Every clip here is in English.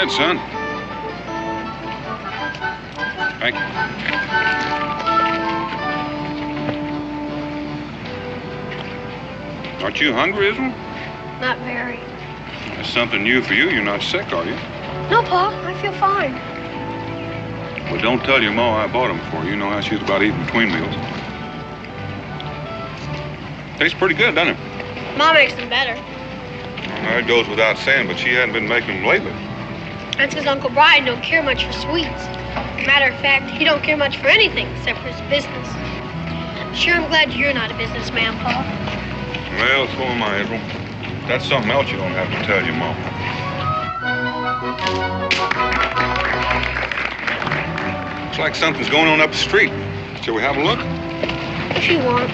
ahead, son. Thank you. Aren't you hungry, Izzy? Not very. That's something new for you. You're not sick, are you? No, Pa. I feel fine. Well, don't tell your Ma I bought them for you. You know how she's about eating between meals. Tastes pretty good, doesn't it? Ma makes them better. Well, it goes without saying, but she hadn't been making them lately. That's because Uncle Brian don't care much for sweets. Matter of fact, he don't care much for anything except for his business. Sure, I'm glad you're not a businessman, Pa. Well, so am I, Israel. That's something else you don't have to tell your Mom. Looks like something's going on up the street. Shall we have a look? If you want.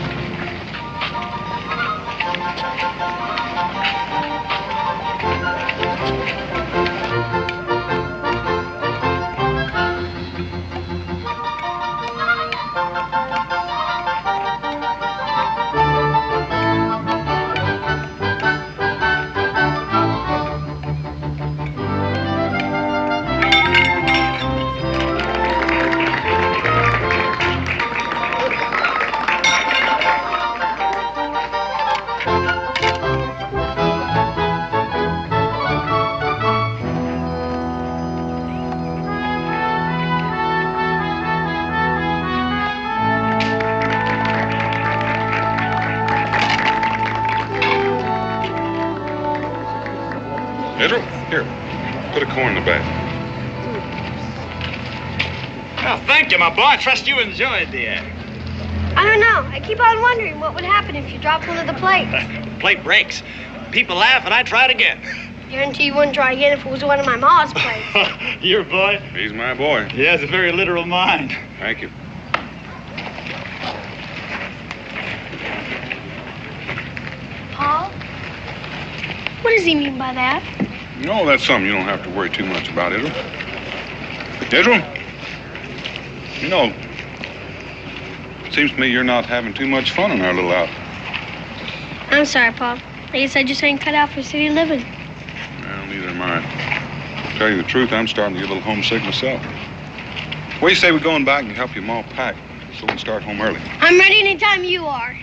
Israel, here, put a corn in the bag. Well, thank you, my boy. I trust you enjoyed the act. I don't know. I keep on wondering what would happen if you dropped one of the plates. The plate breaks. People laugh, and I try it again. Guarantee you wouldn't try again if it was one of my Ma's plates. Your boy? He's my boy. He has a very literal mind. Thank you. Paul? What does he mean by that? No, that's something you don't have to worry too much about, Israel. Israel? You know, it seems to me you're not having too much fun in our little outfit. I'm sorry, Paul. I guess I just ain't cut out for city living. Well, neither am I. To tell you the truth, I'm starting to get a little homesick myself. What do you say we go on back and help your mom pack so we can start home early? I'm ready anytime you are.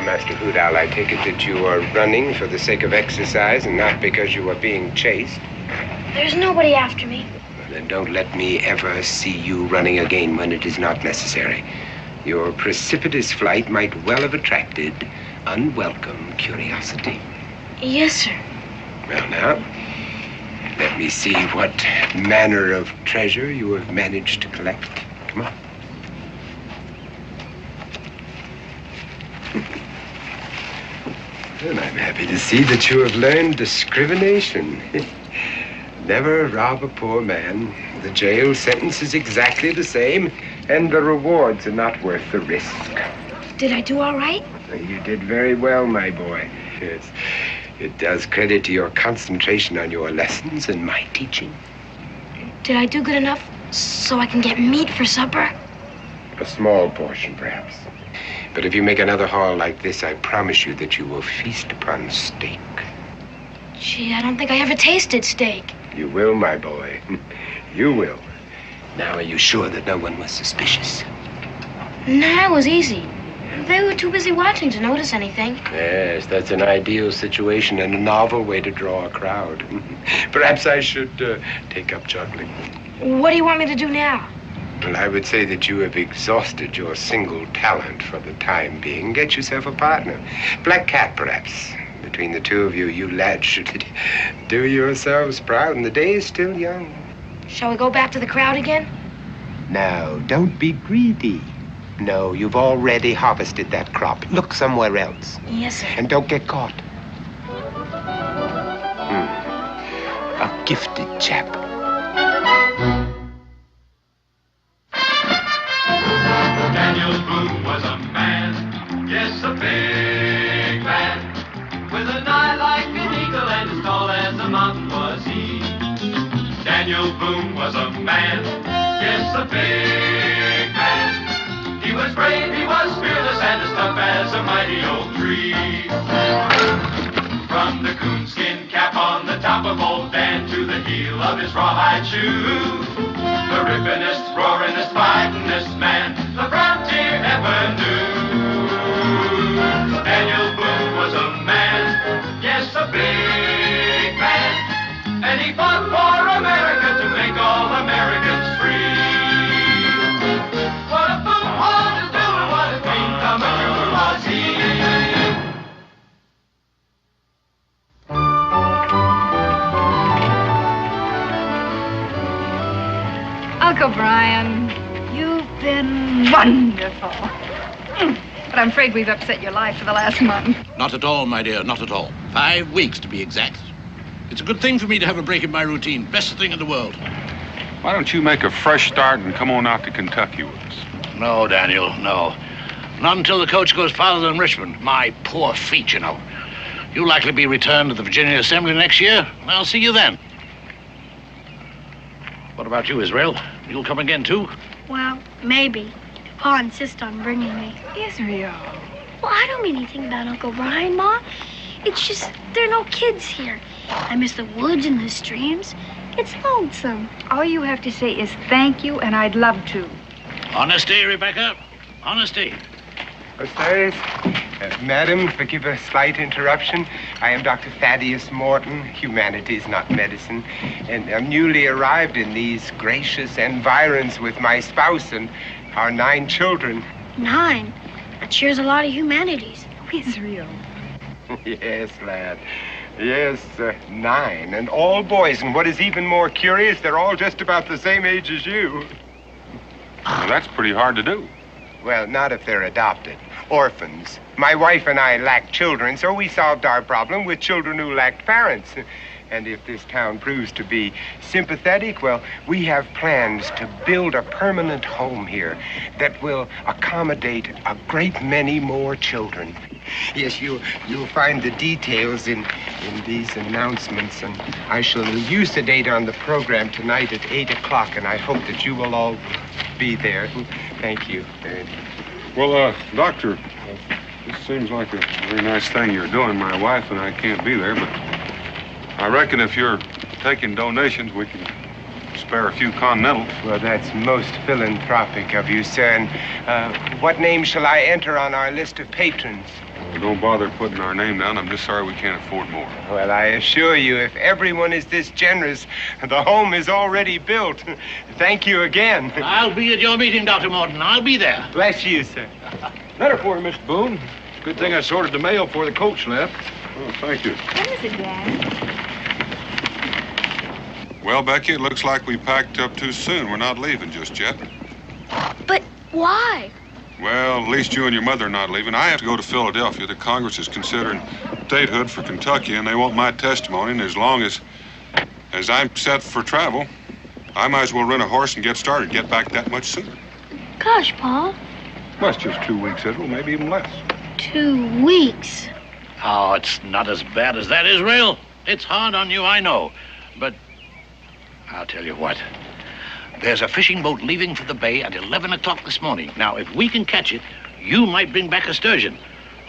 Master Hoot Owl, I take it that you are running for the sake of exercise and not because you are being chased. There's nobody after me. Well, then don't let me ever see you running again when it is not necessary. Your precipitous flight might well have attracted unwelcome curiosity. Yes, sir. Well, now, let me see what manner of treasure you have managed to collect. Come on. And I'm happy to see that you have learned discrimination. Never rob a poor man. The jail sentence is exactly the same, and the rewards are not worth the risk. Did I do all right? You did very well, my boy. Yes. It does credit to your concentration on your lessons and my teaching. Did I do good enough so I can get meat for supper? A small portion, perhaps. But if you make another haul like this, I promise you that you will feast upon steak. Gee, I don't think I ever tasted steak. You will, my boy. You will. Now, are you sure that no one was suspicious? Nah, it was easy. They were too busy watching to notice anything. Yes, that's an ideal situation and a novel way to draw a crowd. Perhaps I should take up juggling. What do you want me to do now? Well, I would say that you have exhausted your single talent for the time being. Get yourself a partner. Black Cat, perhaps. The between the two of you. You lads should do yourselves proud, and the day is still young. Shall we go back to the crowd again? No, don't be greedy. No, you've already harvested that crop. Look somewhere else. Yes, sir. And don't get caught. A gifted chap. Daniel Boone was a man, yes, a big man, with an eye like an eagle and as tall as a mountain was he. Daniel Boone was a man, yes, a big man. He was brave, he was fearless, and as tough as a mighty oak tree. From the coonskin cap on the top of old Dan to the heel of his rawhide shoe, the rippinest, roaringest, fightingest man the frontier ever knew. Daniel Boone was a man, yes, a big man, and he fought for America to make all Americans free. What a Boone had to do and what a dream come true was he. Uncle Brian, you've been wonderful. But I'm afraid we've upset your life for the last month. Not at all, my dear, not at all. 5 weeks, to be exact. It's a good thing for me to have a break in my routine. Best thing in the world. Why don't you make a fresh start and come on out to Kentucky with us? No, Daniel, no. Not until the coach goes farther than Richmond. My poor feet, you know. You'll likely be returned to the Virginia Assembly next year. I'll see you then. What about you, Israel? You'll come again, too? Well, maybe. If Pa insists on bringing me. Israel. Well, I don't mean anything about Uncle Brian, Ma. It's just there are no kids here. I miss the woods and the streams. It's lonesome. All you have to say is thank you, and I'd love to. Honesty, Rebecca. Honesty. Sirs, madam, forgive a slight interruption. I am Dr. Thaddeus Morton, humanities, not medicine, and I'm newly arrived in these gracious environs with my spouse and our 9 children. 9? That sure is a lot of humanities. Israel. Yes, lad. Yes, 9, and all boys. And what is even more curious, they're all just about the same age as you. Well, that's pretty hard to do. Well, not if they're adopted. Orphans. My wife and I lacked children, so we solved our problem with children who lacked parents. And if this town proves to be sympathetic, well, we have plans to build a permanent home here that will accommodate a great many more children. Yes, you'll find the details in these announcements, and I shall elucidate on the program tonight at 8 o'clock, and I hope that you will all be there. Thank you. Well, Doctor, this seems like a very nice thing you're doing. My wife and I can't be there, but I reckon if you're taking donations, we can spare a few Continentals. Well, that's most philanthropic of you, sir. And what name shall I enter on our list of patrons? Well, don't bother putting our name down. I'm just sorry we can't afford more. Well, I assure you, if everyone is this generous, the home is already built. Thank you again. I'll be at your meeting, Dr. Morton. I'll be there. Bless you, sir. Letter for you, Mr. Boone. Good thing I sorted the mail before the coach left. Oh, thank you. When is it, Dad? Well, Becky, it looks like we packed up too soon. We're not leaving just yet. But why? Well, at least you and your mother are not leaving. I have to go to Philadelphia. The Congress is considering statehood for Kentucky, and they want my testimony. And as long as I'm set for travel, I might as well rent a horse and get started, get back that much sooner. Gosh, Pa. Well, it's just 2 weeks, Israel, maybe even less. 2 weeks. Oh, it's not as bad as that, Israel. It's hard on you, I know. But I'll tell you what. There's a fishing boat leaving for the bay at 11 o'clock this morning. Now, if we can catch it, you might bring back a sturgeon.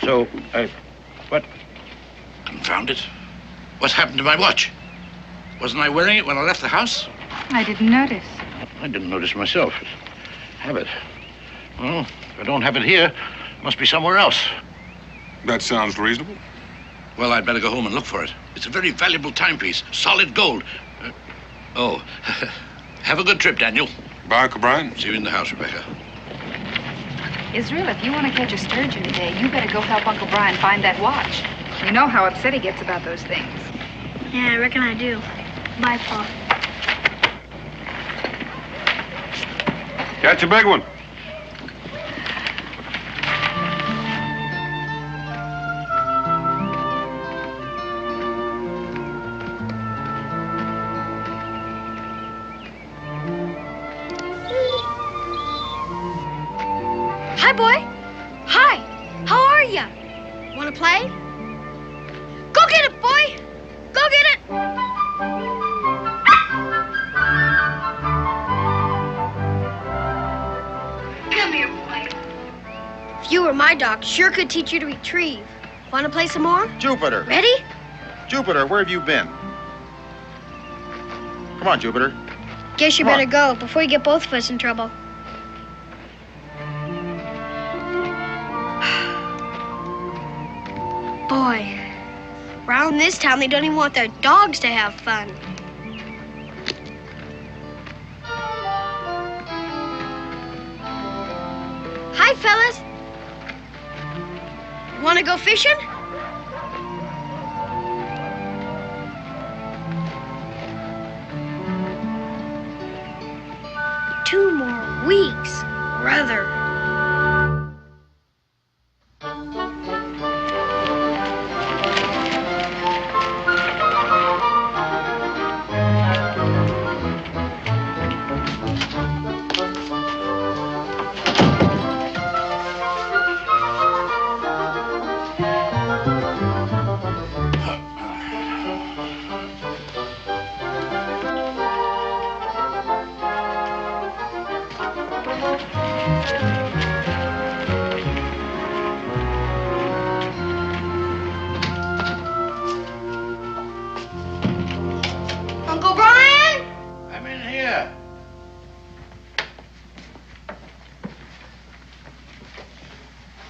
So, what? Confound it. What's happened to my watch? Wasn't I wearing it when I left the house? I didn't notice. I didn't notice myself. Have it. Well, if I don't have it here, it must be somewhere else. That sounds reasonable. Well, I'd better go home and look for it. It's a very valuable timepiece, solid gold. Have a good trip, Daniel. Bye, Uncle Brian. See you in the house, Rebecca. Israel, if you want to catch a sturgeon today, you better go help Uncle Brian find that watch. You know how upset he gets about those things. Yeah, I reckon I do. Bye, Pa. Catch a big one. Hi, boy. Hi. How are ya? Want to play? Go get it, boy. Go get it. Come here, boy. If you were my dog, sure could teach you to retrieve. Want to play some more? Jupiter. Ready? Jupiter, where have you been? Come on, Jupiter. Guess you Come better on. go before you get both of us in trouble. Boy, around this town, they don't even want their dogs to have fun. Hi, fellas. Want to go fishing? Two more weeks, brother. Uncle Brian? I'm in here.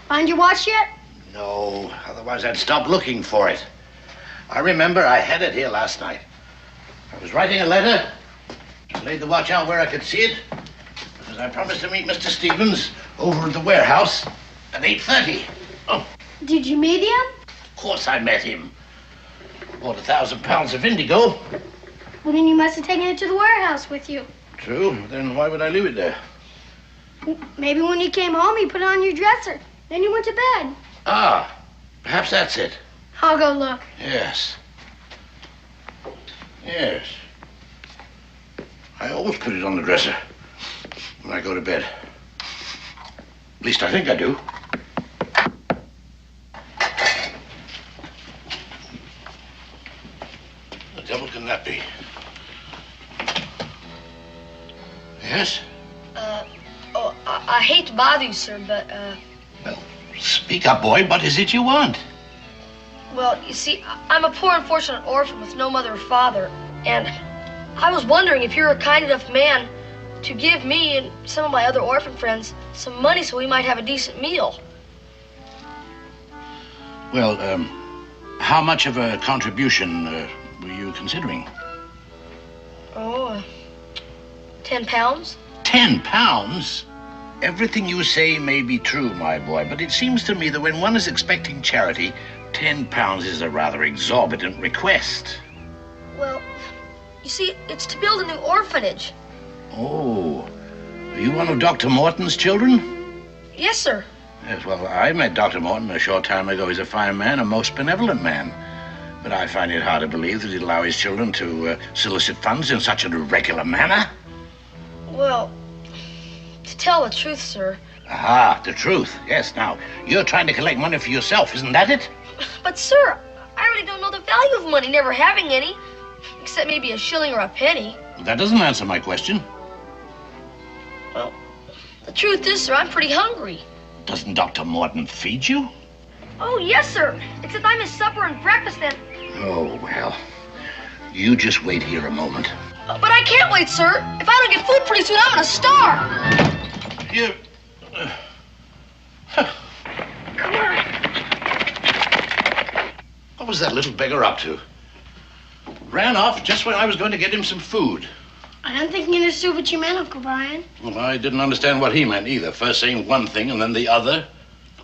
Find your watch yet? No, otherwise I'd stop looking for it. I remember I had it here last night. I was writing a letter. I laid the watch out where I could see it, because I promised to meet Mr. Stevens over at the warehouse at 8:30. Oh, Did you meet him? of course I met him. Bought 1,000 pounds of indigo. Well, then you must have taken it to the warehouse with you. True, then why would I leave it there? Maybe when you came home, you put it on your dresser. Then you went to bed. Ah, perhaps that's it. I'll go look. Yes. Yes. I always put it on the dresser when I go to bed. At least I think I do. The devil can that be? Yes? I hate to bother you, sir, but, Well, speak up, boy. What is it you want? well, you see, I'm a poor, unfortunate orphan with no mother or father, and I was wondering if you're a kind enough man to give me and some of my other orphan friends some money so we might have a decent meal. Well, how much of a contribution were you considering? Oh, 10 pounds? 10 pounds? Everything you say may be true, my boy, but it seems to me that when one is expecting charity, 10 pounds is a rather exorbitant request. Well, you see, it's to build a new orphanage. Oh, are you one of Dr. Morton's children? Yes, sir. Yes, well, I met Dr. Morton a short time ago. He's a fine man, a most benevolent man. But I find it hard to believe that he'd allow his children to solicit funds in such an irregular manner. Well, to tell the truth, sir. Aha, the truth. Yes, now, you're trying to collect money for yourself, isn't that it? But, sir, I really don't know the value of money, never having any. Except maybe a shilling or a penny. That doesn't answer my question. Well, the truth is, sir, I'm pretty hungry. Doesn't Dr. Morton feed you? Oh, yes, sir. Except I'm his supper and breakfast and... Oh, well, you just wait here a moment. But I can't wait, sir. If I don't get food pretty soon, I'm gonna starve. You... Come on. What was that little beggar up to? Ran off just when I was going to get him some food. I don't think you understood what you meant, Uncle Brian. Well, I didn't understand what he meant either. First saying one thing and then the other.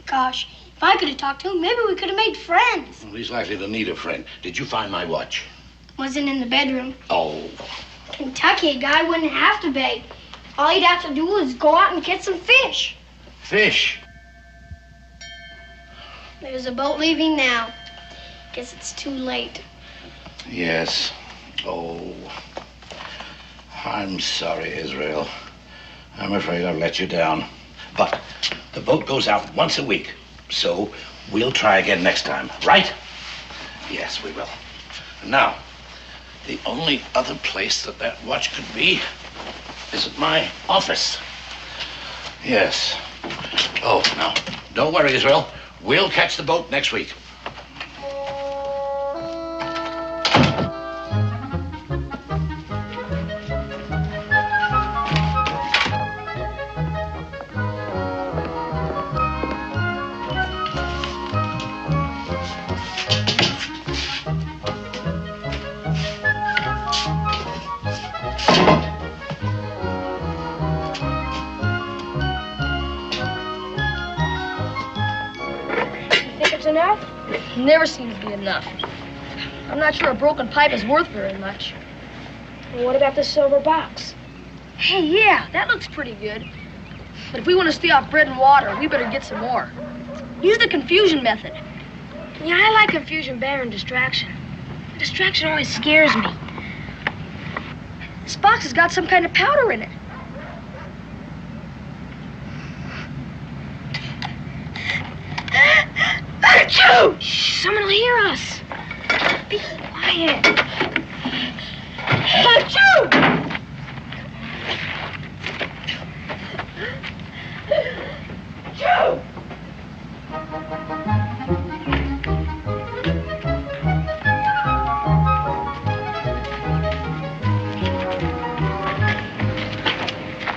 Gosh, If I could have talked to him, maybe we could have made friends. Well, he's likely to need a friend. Did you find my watch? Wasn't in the bedroom. Oh. Kentucky, a guy wouldn't have to beg. All he'd have to do is go out and get some fish. Fish? There's a boat leaving now. Guess it's too late. Yes. Oh. I'm sorry, Israel. I'm afraid I've let you down. But the boat goes out once a week, so we'll try again next time, right? Yes, we will. Now, the only other place that watch could be is at my office. Yes. Oh, no. Don't worry, Israel. We'll catch the boat next week. Enough? Never seems to be enough. I'm not sure a broken pipe is worth very much. Well, what about the silver box? Hey, yeah, that looks pretty good. But if we want to stay off bread and water, we better get some more. Use the confusion method. Yeah, I like confusion better than distraction. Distraction always scares me. This box has got some kind of powder in it. Achoo! Shh, someone will hear us. Be quiet. Achoo! Achoo!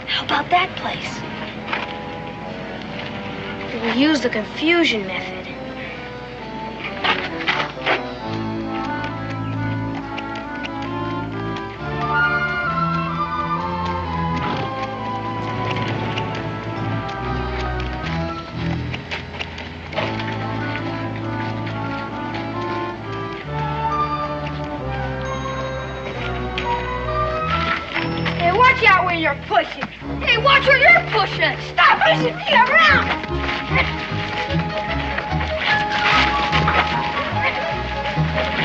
How about that place? We'll use the confusion method. Watch out where you're pushing. Hey, watch where you're pushing. Stop pushing me around.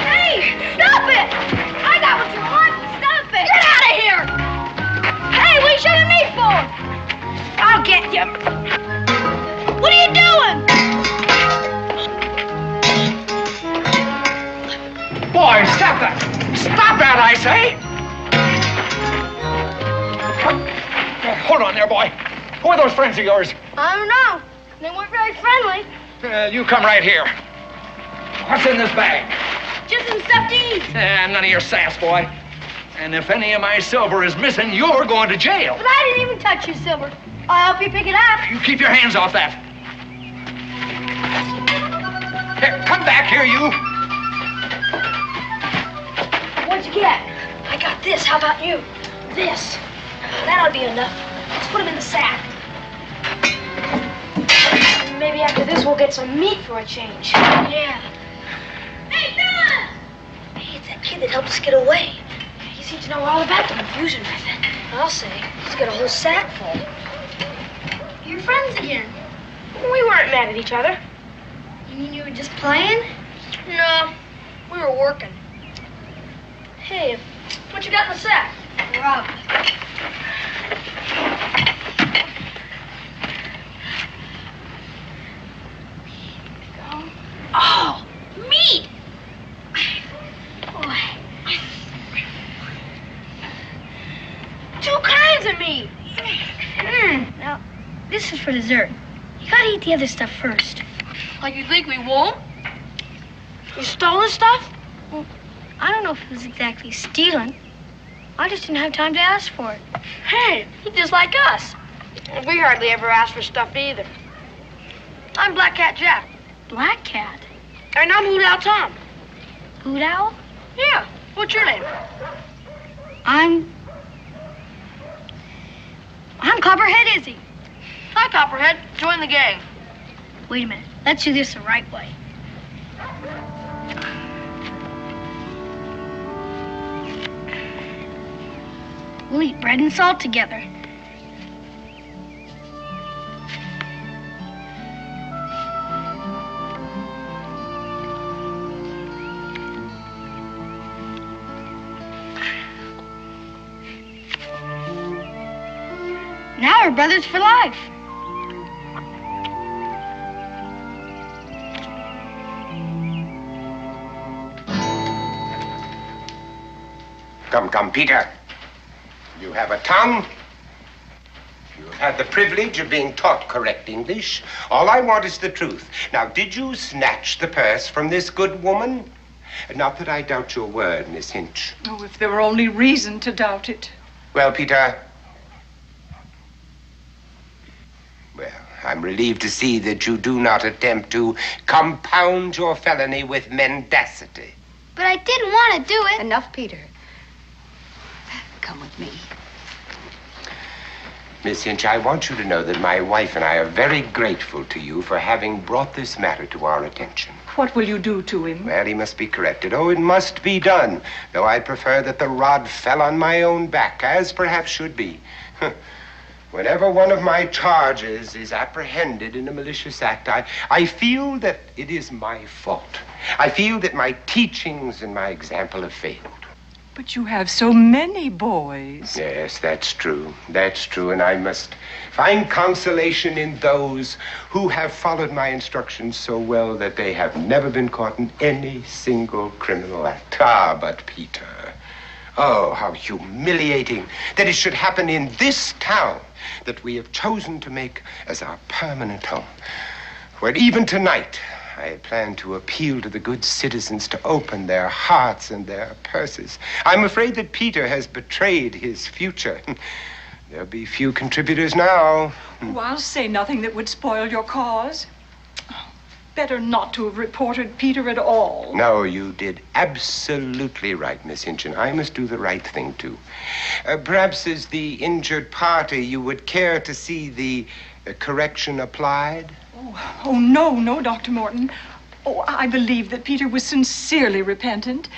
Hey, stop it. I got what you want. Stop it. Get out of here. Hey, what are you shoving me for? I'll get you. What are you doing? Boy, stop that. Stop that, I say. Hold on there, boy. Who are those friends of yours? I don't know. They weren't very friendly. You come right here. What's in this bag? Just some stuff to eat. None of your sass, boy. And if any of my silver is missing, you're going to jail. But I didn't even touch your silver. I'll help you pick it up. You keep your hands off that. Here, come back here, you. What'd you get? I got this. How about you? This. That ought to be enough. Let's put them in the sack. Maybe after this we'll get some meat for a change. Yeah. Hey, Phyllis! Hey, it's that kid that helped us get away. He seems to know all about the confusion method. I'll say. He's got a whole sack full. You're friends again. We weren't mad at each other. You mean you were just playing? No, we were working. Hey, what you got in the sack? Rob. Oh, meat! Boy. 2 kinds of meat. Now, this is for dessert. You gotta eat the other stuff first. Like you think we won't? You stole the stuff? Well, I don't know if it was exactly stealing. I just didn't have time to ask for it. Hey, He's just like us. we hardly ever ask for stuff either. I'm Black Cat Jack. Black Cat? And I'm Hoot Owl Tom. Hoot Owl? Yeah, what's your name? I'm Copperhead Izzy. Hi, Copperhead. Join the gang. Wait a minute. Let's do this the right way. We'll eat bread and salt together. Now we're brothers for life. Come, Peter. You have a tongue. You've had the privilege of being taught correct English. All I want is the truth. Now, did you snatch the purse from this good woman? Not that I doubt your word, Miss Hinch. Oh, if there were only reason to doubt it. Well, Peter. Well, I'm relieved to see that you do not attempt to compound your felony with mendacity. But I didn't want to do it. Enough, Peter. Come with me. Miss Hinch, I want you to know that my wife and I are very grateful to you for having brought this matter to our attention. What will you do to him? Well, he must be corrected. Oh, it must be done. Though I'd prefer that the rod fell on my own back, as perhaps should be. Whenever one of my charges is apprehended in a malicious act, I feel that it is my fault. I feel that my teachings and my example have failed. But you have so many boys. Yes, that's true. That's true, and I must find consolation in those who have followed my instructions so well that they have never been caught in any single criminal act. Ah, but Peter, oh, how humiliating that it should happen in this town that we have chosen to make as our permanent home, where even tonight I had planned to appeal to the good citizens to open their hearts and their purses. I'm afraid that Peter has betrayed his future. There'll be few contributors now. Oh, I'll say nothing that would spoil your cause. Better not to have reported Peter at all. No, you did absolutely right, Miss Hinch, and I must do the right thing, too. Perhaps as the injured party, you would care to see the correction applied? Oh, no, Dr. Morton. Oh, I believe that Peter was sincerely repentant.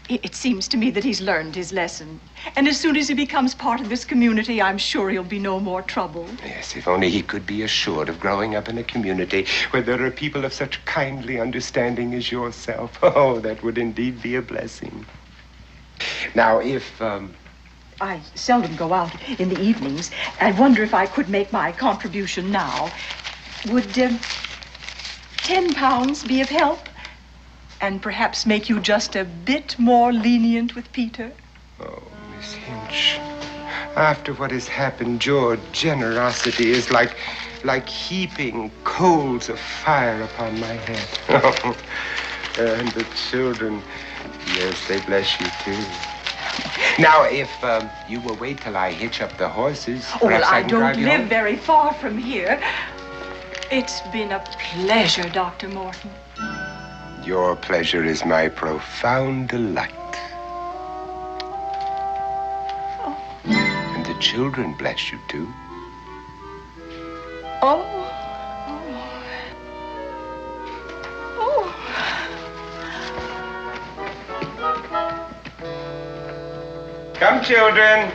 It seems to me that he's learned his lesson. And as soon as he becomes part of this community, I'm sure he'll be no more trouble. Yes, if only he could be assured of growing up in a community where there are people of such kindly understanding as yourself. Oh, that would indeed be a blessing. Now, if, I seldom go out in the evenings. I wonder if I could make my contribution now. Would £10 be of help? And perhaps make you just a bit more lenient with Peter? Oh, Miss Hinch, after what has happened, your generosity is like heaping coals of fire upon my head. Oh, and the children, yes, they bless you too. Now, if you will wait till I hitch up the horses, oh, well, I can don't drive you live home. very far from here. It's been a pleasure, Dr. Morton. Your pleasure is my profound delight. Oh. And the children bless you, too. Oh. Oh. Come, children.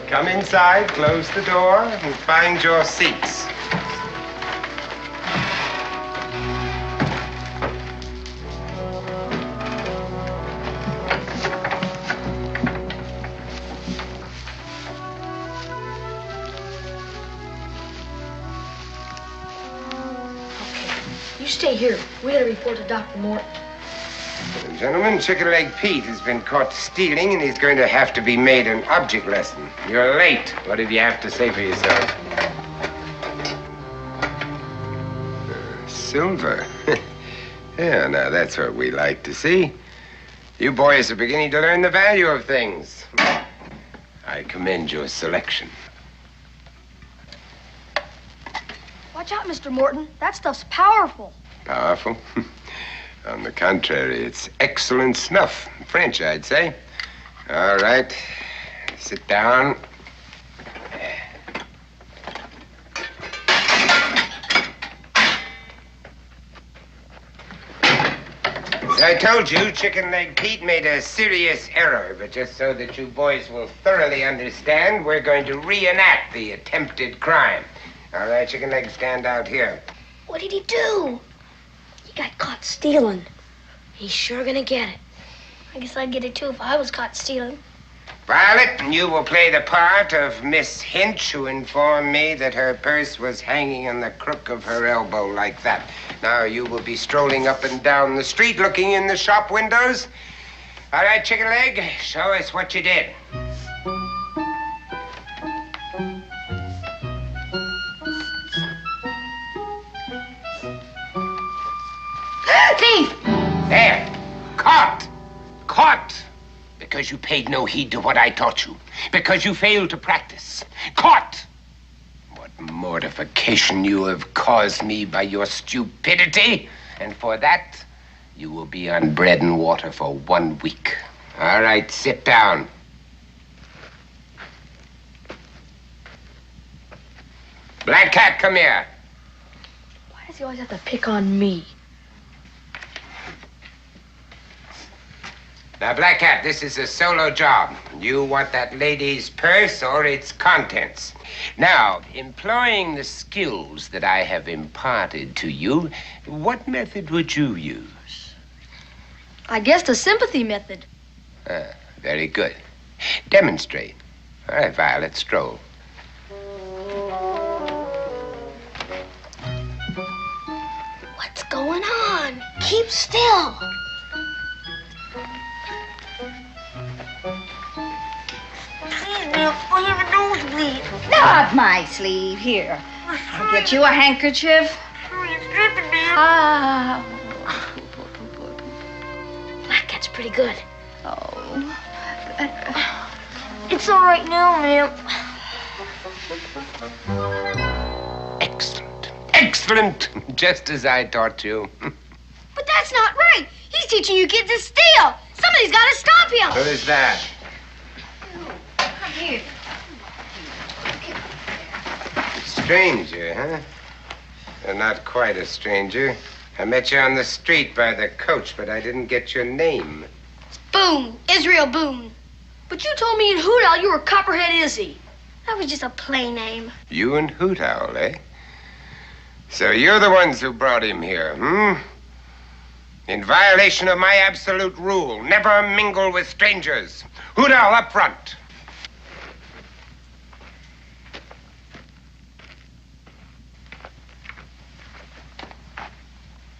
Come inside, close the door, and find your seats. You stay here. We gotta report to Dr. Morton. Gentlemen, Chicken-Leg Pete has been caught stealing, and he's going to have to be made an object lesson. You're late. What did you have to say for yourself? Silver. Yeah, now that's what we like to see. You boys are beginning to learn the value of things. I commend your selection. Watch out, Mr. Morton. That stuff's powerful. Powerful? On the contrary, it's excellent snuff. French, I'd say. All right. Sit down. I told you, Chicken Leg Pete made a serious error, but just so that you boys will thoroughly understand, we're going to reenact the attempted crime. All right, Chicken Leg, stand out here. What did he do? He got caught stealing. He's sure gonna get it. I guess I'd get it too if I was caught stealing. Violet, you will play the part of Miss Hinch, who informed me that her purse was hanging on the crook of her elbow like that. Now you will be strolling up and down the street looking in the shop windows. All right, Chicken Leg, show us what you did. Thief! There. Caught. Caught. Because you paid no heed to what I taught you. Because you failed to practice. Caught. What mortification you have caused me by your stupidity. And for that, you will be on bread and water for 1 week. All right, sit down. Black Cat, come here. Why does he always have to pick on me? Now, Black Cat, this is a solo job. You want that lady's purse or its contents. Now, employing the skills that I have imparted to you, what method would you use? I guess the sympathy method. Very good. Demonstrate. All right, Violet, stroll. What's going on? Keep still. I have a nosebleed. Not my sleeve. Here. I'll get you a handkerchief. It's dripping, man. Ah. Black Cat's pretty good. Oh. It's all right now, ma'am. Excellent. Excellent. Just as I taught you. But that's not right. He's teaching you kids to steal. Somebody's got to stop him. What is that? Come here. Stranger, huh? Well, not quite a stranger. I met you on the street by the coach, but I didn't get your name. Boone. Israel Boone. But you told me in Hoot Owl you were Copperhead Izzy. That was just a play name. You and Hoot Owl, eh? So you're the ones who brought him here, In violation of my absolute rule, never mingle with strangers. Hoot Owl up front.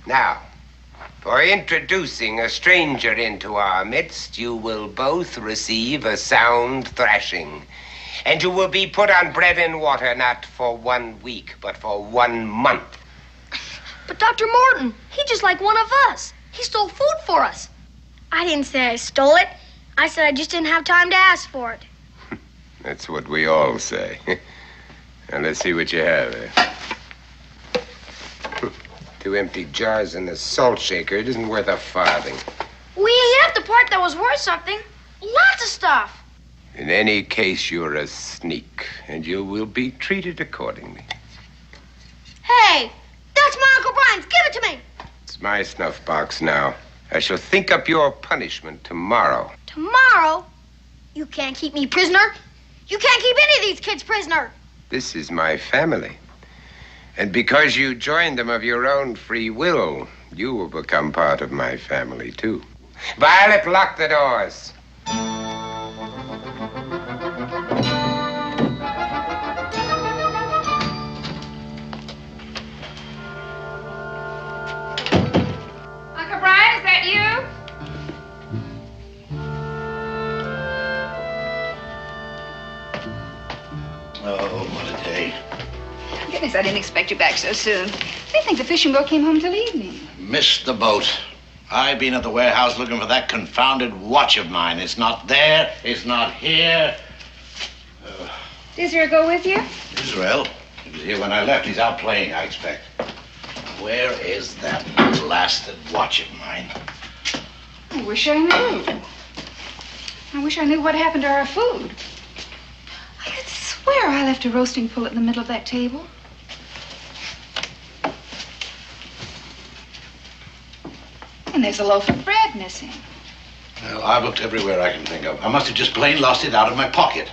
Now, for introducing a stranger into our midst, you will both receive a sound thrashing. And you will be put on bread and water not for 1 week, but for 1 month. But Dr. Morton, he's just like one of us. He stole food for us. I didn't say I stole it. I said I just didn't have time to ask for it. That's what we all say. Now, let's see what you have there. 2 empty jars and a salt shaker. It isn't worth a farthing. We ate up the part that was worth something. Lots of stuff. In any case, you're a sneak, and you will be treated accordingly. Hey, that's my Uncle Brian's. Give it to me. It's my snuff box now. I shall think up your punishment tomorrow. Tomorrow? You can't keep me prisoner. You can't keep any of these kids prisoner. This is my family. And because you joined them of your own free will, you will become part of my family, too. Violet, lock the doors. Uncle Brian, is that you? Oh, what a day. Goodness, I didn't expect you back so soon. They think the fishing boat came home till evening. Missed the boat. I've been at the warehouse looking for that confounded watch of mine. It's not there. It's not here. Did Israel go with you? Israel? He was here when I left. He's out playing, I expect. Where is that blasted watch of mine? I wish I knew. I wish I knew what happened to our food. I could swear I left a roasting pullet in the middle of that table. And there's a loaf of bread missing. Well, I've looked everywhere I can think of. I must have just plain lost it out of my pocket.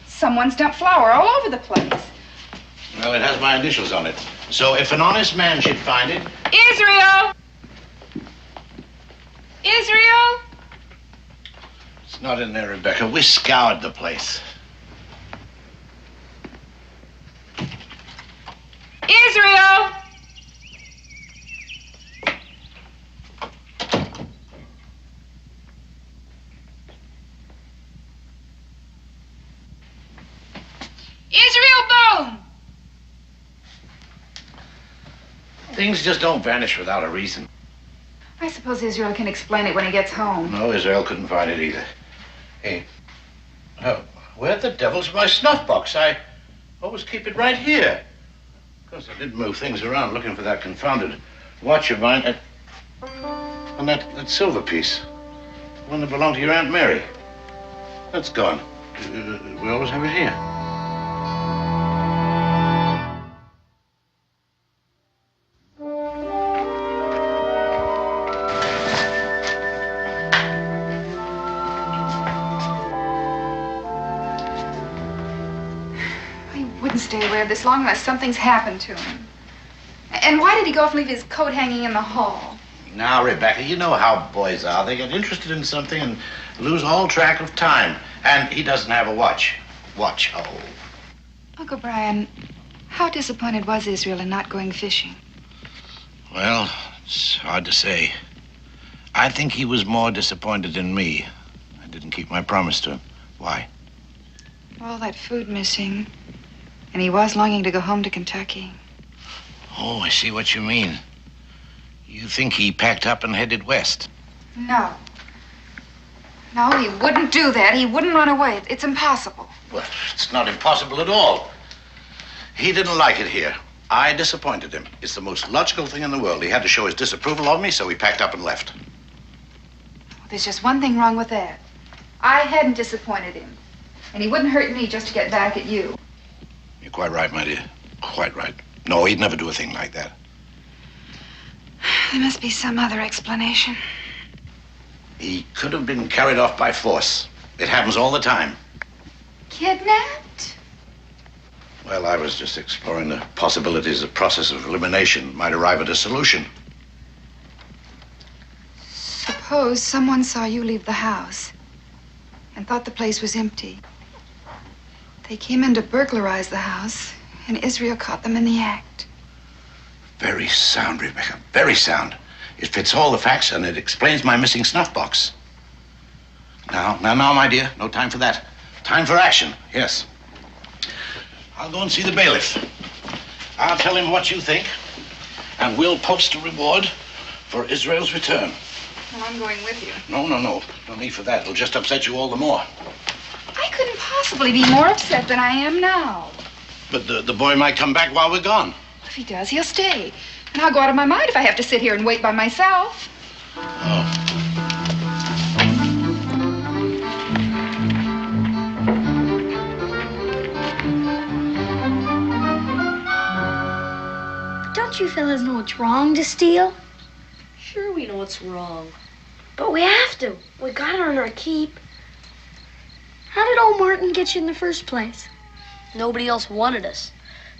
Someone's dumped flour all over the place. Well, it has my initials on it. So if an honest man should find it... Israel! Israel? It's not in there, Rebecca. We scoured the place. Israel! Israel Boone! Things just don't vanish without a reason. I suppose Israel can explain it when he gets home. No, Israel couldn't find it either. Hey, where the devil's my snuff box? I always keep it right here. Of course, I did move things around looking for that confounded watch of mine. And that silver piece. The one that belonged to your Aunt Mary. That's gone. We always have it here. Stay away this long unless something's happened to him. And why did he go off and leave his coat hanging in the hall? Now, Rebecca, you know how boys are. They get interested in something and lose all track of time. And he doesn't have a watch. Watch, oh. Uncle Brian, how disappointed was Israel in not going fishing? Well, it's hard to say. I think he was more disappointed in me. I didn't keep my promise to him. Why? All that food missing. And he was longing to go home to Kentucky. Oh, I see what you mean. You think he packed up and headed west? No. No, he wouldn't do that. He wouldn't run away. It's impossible. Well, it's not impossible at all. He didn't like it here. I disappointed him. It's the most logical thing in the world. He had to show his disapproval of me, so he packed up and left. There's just one thing wrong with that. I hadn't disappointed him. And he wouldn't hurt me just to get back at you. You're quite right, my dear. Quite right. No, he'd never do a thing like that. There must be some other explanation. He could have been carried off by force. It happens all the time. Kidnapped? Well, I was just exploring the possibilities a process of elimination might arrive at a solution. Suppose someone saw you leave the house and thought the place was empty. They came in to burglarize the house, and Israel caught them in the act. Very sound, Rebecca. Very sound. It fits all the facts, and it explains my missing snuff box. Now, my dear. No time for that. Time for action, yes. I'll go and see the bailiff. I'll tell him what you think, and we'll post a reward for Israel's return. Well, I'm going with you. No. No need for that. It'll just upset you all the more. I couldn't possibly be more upset than I am now. But the boy might come back while we're gone. If he does, he'll stay. And I'll go out of my mind if I have to sit here and wait by myself. Oh. Don't you fellas know it's wrong to steal? Sure we know it's wrong. But we have to. We gotta earn our keep. How did old Martin get you in the first place? Nobody else wanted us.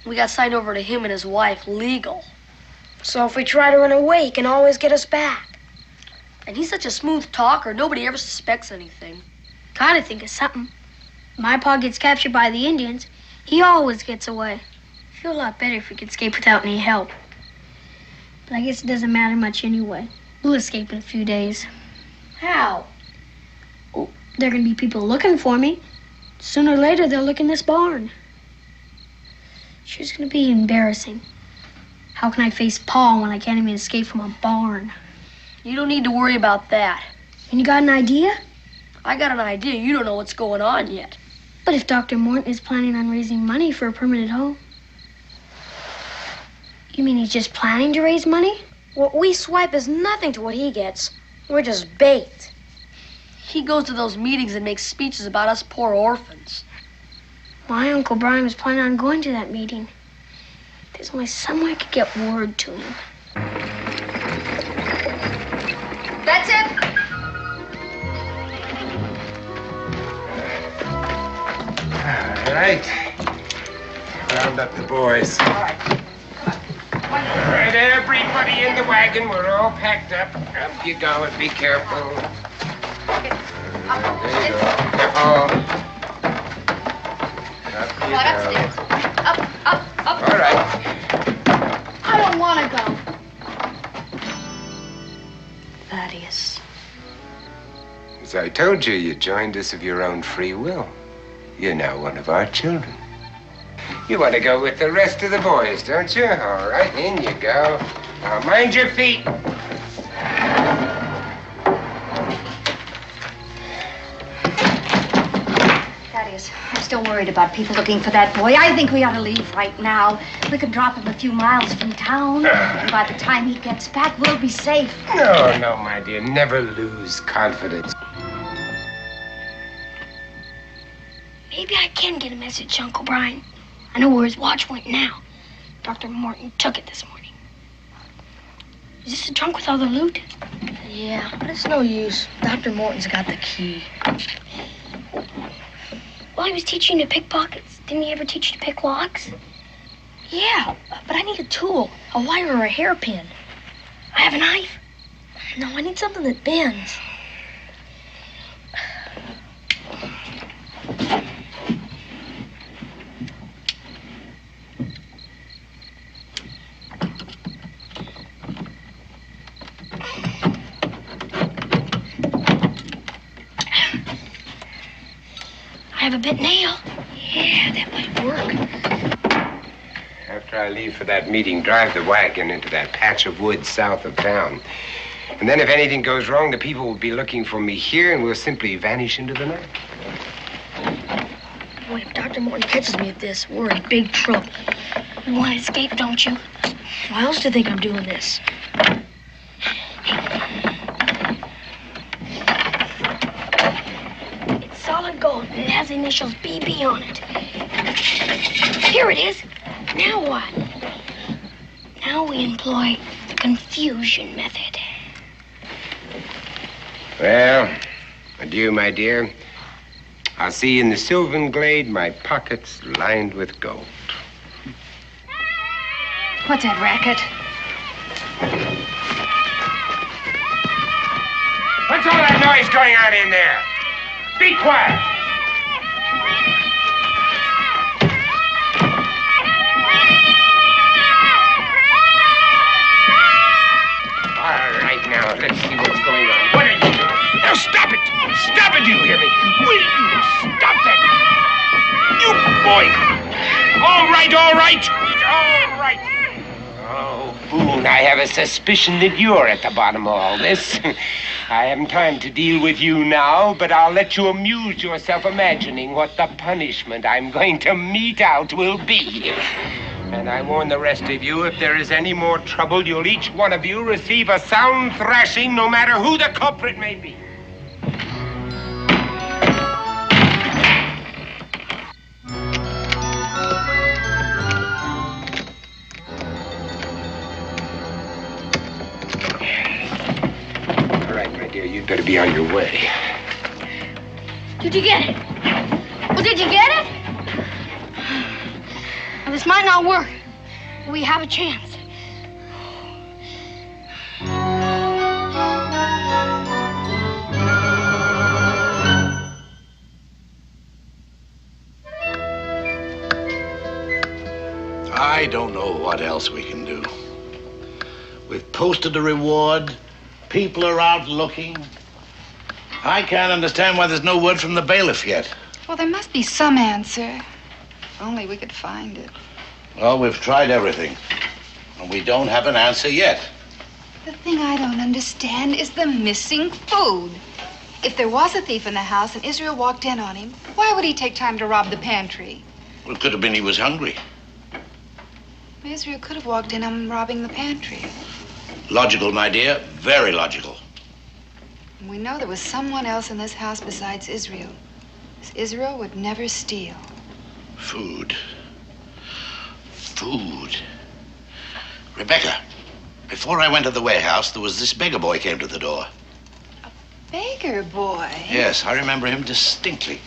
We got signed over to him and his wife, legal. So if we try to run away, he can always get us back. And he's such a smooth talker, nobody ever suspects anything. Gotta think of something. My pa gets captured by the Indians. He always gets away. Feel a lot better if we could escape without any help. But I guess it doesn't matter much anyway. We'll escape in a few days. How? Oh, there are gonna be people looking for me. Sooner or later, they'll look in this barn. Sure, it's gonna be embarrassing. How can I face Pa when I can't even escape from a barn? You don't need to worry about that. And you got an idea? I got an idea. You don't know what's going on yet. But if Dr. Morton is planning on raising money for a permanent home... You mean he's just planning to raise money? What we swipe is nothing to what he gets. We're just bait. He goes to those meetings and makes speeches about us poor orphans. My Uncle Brian was planning on going to that meeting. There's only some way I could get word to him. right. Round up the boys. All right. All right, everybody in the wagon. We're all packed up. Up you go and be careful. There you go. Careful. Up you go. Upstairs. Up. All right. I don't want to go. Thaddeus. As I told you, you joined us of your own free will. You're now one of our children. You want to go with the rest of the boys, don't you? All right, in you go. Now, mind your feet. Thaddeus, I'm still worried about people looking for that boy. I think we ought to leave right now. We could drop him a few miles from town, and by the time he gets back, we'll be safe. No, my dear. Never lose confidence. Maybe I can get a message to Uncle Brian. I know where his watch went now. Dr. Morton took it this morning. Is this the trunk with all the loot? Yeah, but it's no use. Dr. Morton's got the key. Well, he was teaching you to pick pockets. Didn't he ever teach you to pick locks? Yeah, but I need a tool, a wire or a hairpin. I have a knife. No, I need something that bends. I have a bent nail. Yeah, that might work. After I leave for that meeting, drive the wagon into that patch of woods south of town. And then if anything goes wrong, the people will be looking for me here, and we'll simply vanish into the night. Boy, if Dr. Morton catches me at this, we're in big trouble. You want to escape, don't you? Why else do you think I'm doing this? It's solid gold, and it has the initials BB on it. Here it is. Now what? Now we employ the confusion method. Well, adieu, my dear. I'll see you in the sylvan glade, my pockets lined with gold. What's that racket? What's all that noise going on in there? Be quiet. All right, now, let's see what's going on. What are you doing? Now, stop it! Stop it, you hear me? Will you stop that? You boy! All right, all right! All right! Oh, Boone, I have a suspicion that you're at the bottom of all this. I haven't time to deal with you now, but I'll let you amuse yourself imagining what the punishment I'm going to mete out will be. And I warn the rest of you, if there is any more trouble, you'll each one of you receive a sound thrashing, no matter who the culprit may be. All right, my dear, you'd better be on your way. Did you get it? Well, did you get it? Now, this might not work. We have a chance. I don't know what else we can do. We've posted a reward. People are out looking. I can't understand why there's no word from the bailiff yet. Well, there must be some answer. If only we could find it. Well, we've tried everything, and we don't have an answer yet. The thing I don't understand is the missing food. If there was a thief in the house and Israel walked in on him, why would he take time to rob the pantry? Well, it could have been he was hungry. Israel could have walked in on him robbing the pantry. Logical, my dear. Very logical. And we know there was someone else in this house besides Israel. Israel would never steal. Food. Food. Rebecca, before I went to the warehouse, there was this beggar boy came to the door. Beggar boy? Yes, I remember him distinctly.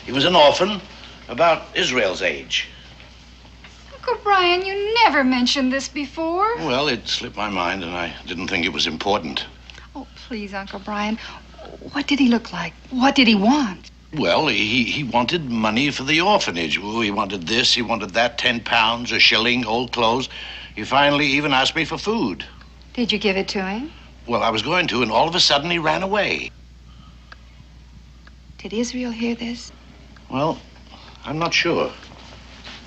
He was an orphan, About Israel's age. Uncle Brian, you never mentioned this before. Well, it slipped my mind, and I didn't think it was important. Oh, please, Uncle Brian. What did he look like? What did he want? Well, he wanted money for the orphanage. Oh, he wanted this, he wanted that, 10 pounds, a shilling, old clothes. He finally even asked me for food. Did you give it to him? Well, I was going to, and all of a sudden he ran away. Did Israel hear this? Well, I'm not sure.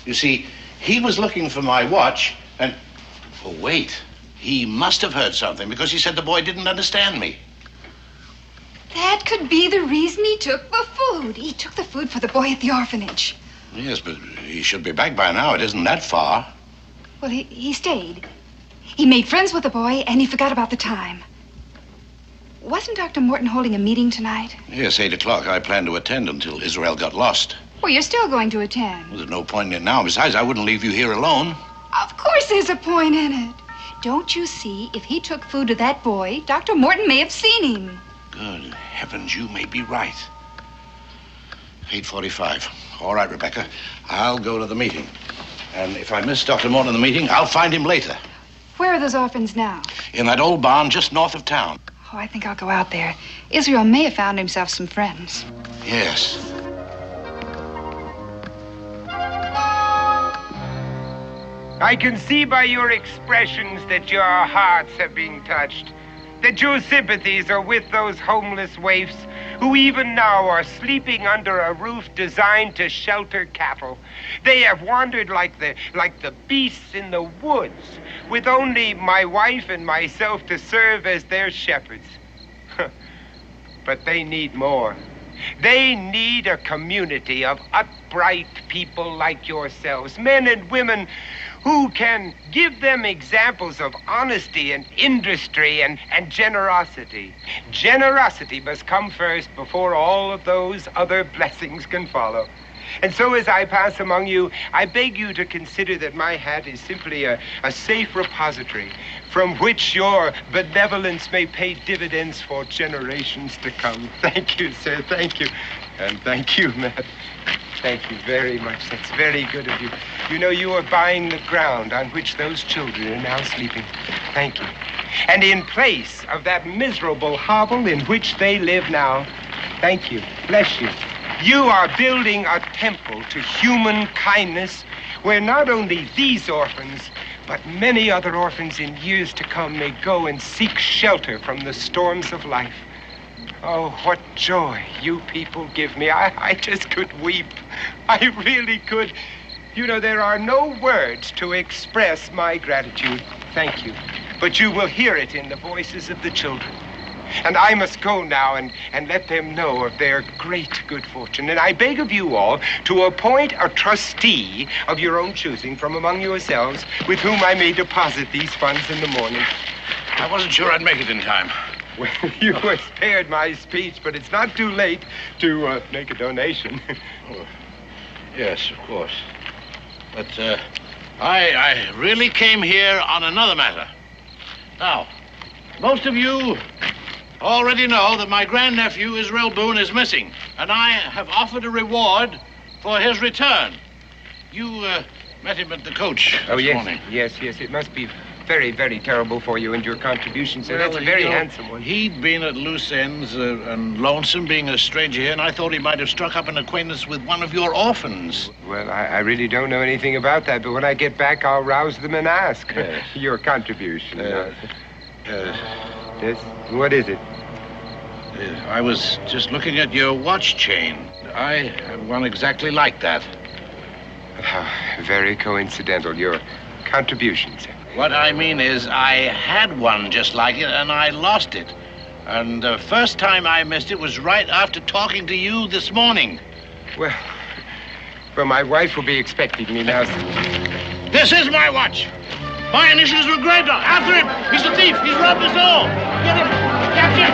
You see, he was looking for my watch, and... Oh, wait. He must have heard something, because he said the boy didn't understand me. That could be the reason he took the food. He took the food for the boy at the orphanage. Yes, but he should be back by now. It isn't that far. Well, he stayed. He made friends with the boy, and he forgot about the time. Wasn't Dr. Morton holding a meeting tonight? Yes, 8 o'clock. I planned to attend until Israel got lost. Well, you're still going to attend. Well, there's no point in it now. Besides, I wouldn't leave you here alone. Of course there's a point in it. Don't you see, if he took food to that boy, Dr. Morton may have seen him. Good heavens, you may be right. 8:45. All right, Rebecca. I'll go to the meeting. And if I miss Dr. Morton in the meeting, I'll find him later. Where are those orphans now? In that old barn just north of town. Oh, I think I'll go out there. Israel may have found himself some friends. Yes. I can see by your expressions that your hearts have been touched, that your sympathies are with those homeless waifs who even now are sleeping under a roof designed to shelter cattle. They have wandered like the beasts in the woods, with only my wife and myself to serve as their shepherds. But they need more. They need a community of upright people like yourselves, men and women who can give them examples of honesty and industry and generosity. Generosity must come first before all of those other blessings can follow. And so as I pass among you, I beg you to consider that my hat is simply a safe repository from which your benevolence may pay dividends for generations to come. Thank you, sir. Thank you. And thank you, Matt. Thank you very much. That's very good of you. You know, you are buying the ground on which those children are now sleeping. Thank you. And in place of that miserable hovel in which they live now, thank you. Bless you. You are building a temple to human kindness where not only these orphans, but many other orphans in years to come may go and seek shelter from the storms of life. Oh, what joy you people give me. I just could weep. I really could. You know, there are no words to express my gratitude. Thank you. But you will hear it in the voices of the children. And I must go now and let them know of their great good fortune. And I beg of you all to appoint a trustee of your own choosing from among yourselves with whom I may deposit these funds in the morning. I wasn't sure I'd make it in time. Well, you were spared my speech, but it's not too late to make a donation. Oh, yes, of course. But I really came here on another matter. Now, most of you already know that my grandnephew, Israel Boone, is missing, and I have offered a reward for his return. You met him at the coach this morning. Yes. It must be very, very terrible for you and your contribution, sir. That's a very handsome one. He'd been at loose ends and lonesome, being a stranger here, and I thought he might have struck up an acquaintance with one of your orphans. Well, I really don't know anything about that, but when I get back, I'll rouse them and ask. Yes. Your contribution. Yes? What is it? I was just looking at your watch chain. I have one exactly like that. Very coincidental. Your contribution, sir. What I mean is, I had one just like it, and I lost it. And the first time I missed it was right after talking to you this morning. Well, my wife will be expecting me now. This is my watch. My initials were engraved on. After him! He's a thief! He's robbed us all! Get him! Catch him!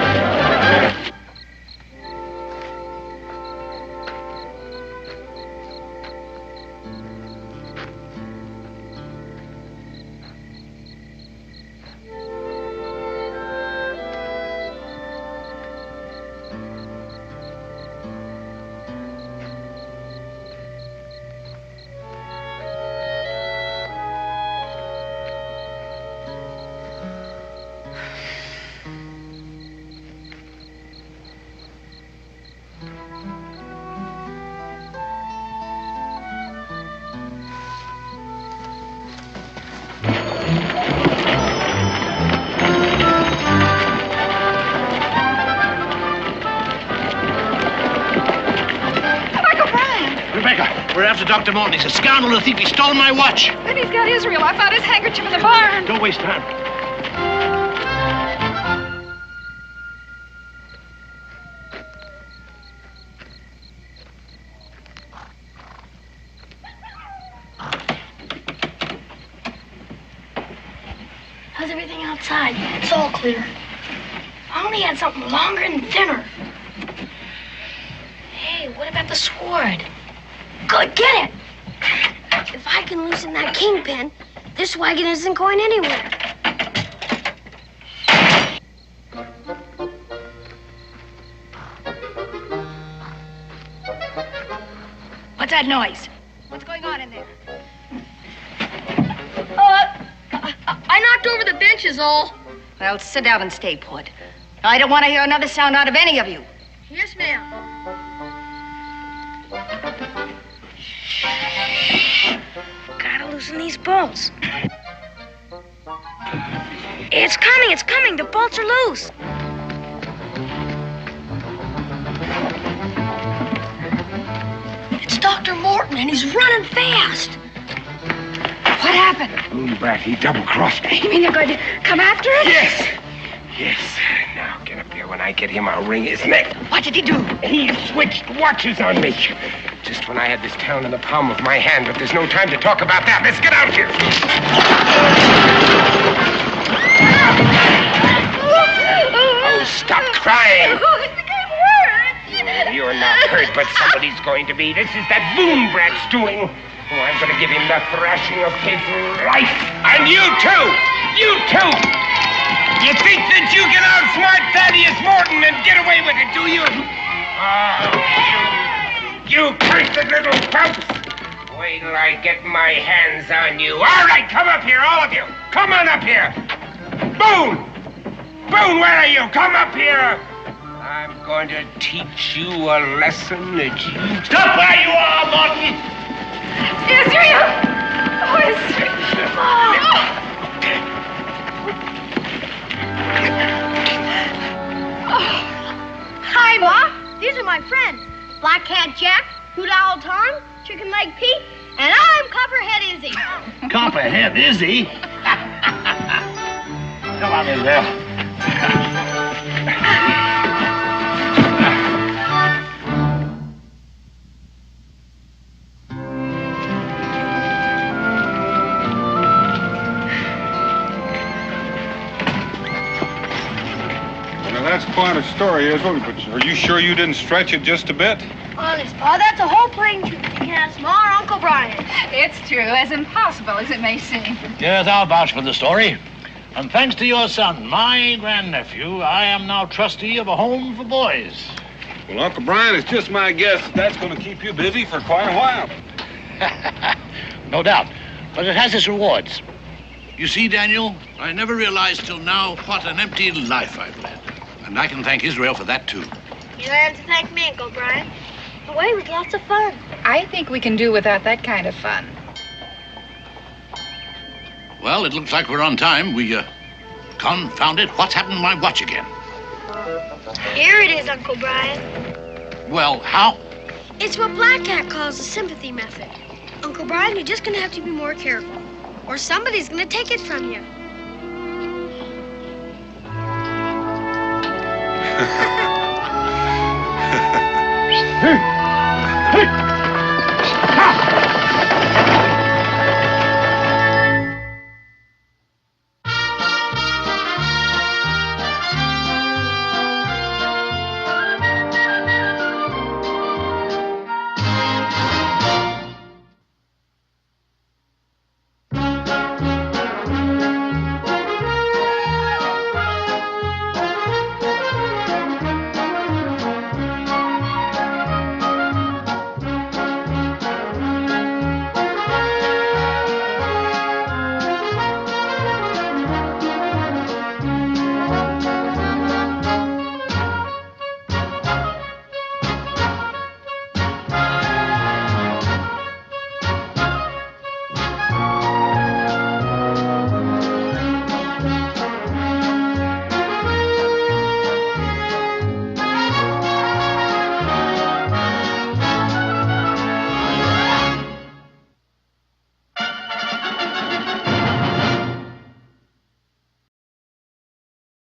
We're after Dr. Morton. He's a scoundrel and a thief. He stole my watch. Then he's got Israel. I found his handkerchief in the barn. Don't waste time. How's everything outside? It's all clear. I only had something longer and thinner. Hey, what about the sword? Good, get it! If I can loosen that kingpin, this wagon isn't going anywhere. What's that noise? What's going on in there? I knocked over the benches all. Well, sit down and stay put. I don't want to hear another sound out of any of you. Yes, ma'am. Gotta loosen these bolts. It's coming. The bolts are loose. It's Dr. Morton, and he's running fast. What happened? Boone brat, he double-crossed me. You mean they're going to come after us? Yes. Yes. Now, get up here. When I get him, I'll wring his neck. What did he do? He switched watches on me. Just when I had this town in the palm of my hand, but there's no time to talk about that. Let's get out here. Oh, stop crying. You're not hurt, but somebody's going to be. This is that Boone brat's doing. Oh, I'm going to give him the thrashing of his life. And you, too. You, too. You think that you can outsmart Thaddeus Morton and get away with it, do you? Oh, you cursed little pumps. Wait till I get my hands on you. All right, come up here, all of you. Come on up here. Boone! Boone, where are you? Come up here. I'm going to teach you a lesson that you... Stop where you are, Morton! Israel! Oh, Israel! Oh. Hi, Ma. These are my friends. Black Cat Jack, Hoot Owl Tom, Chicken Leg Pete, and I'm Copperhead Izzy. Copperhead Izzy? Come on in there. That's quite a story, Israel, but are you sure you didn't stretch it just a bit? Honest, Pa, that's a whole plane trip you can ask Ma or Uncle Brian. It's true, as impossible as it may seem. Yes, I'll vouch for the story. And thanks to your son, my grandnephew, I am now trustee of a home for boys. Well, Uncle Brian, it's just my guess that's going to keep you busy for quite a while. No doubt. But it has its rewards. You see, Daniel, I never realized till now what an empty life I've led. And I can thank Israel for that, too. You don't have to thank me, Uncle Brian. The way was lots of fun. I think we can do without that kind of fun. Well, it looks like we're on time. Confound it, what's happened to my watch again? Here it is, Uncle Brian. Well, how? It's what Black Cat calls the sympathy method. Uncle Brian, you're just gonna have to be more careful, or somebody's gonna take it from you. Hey!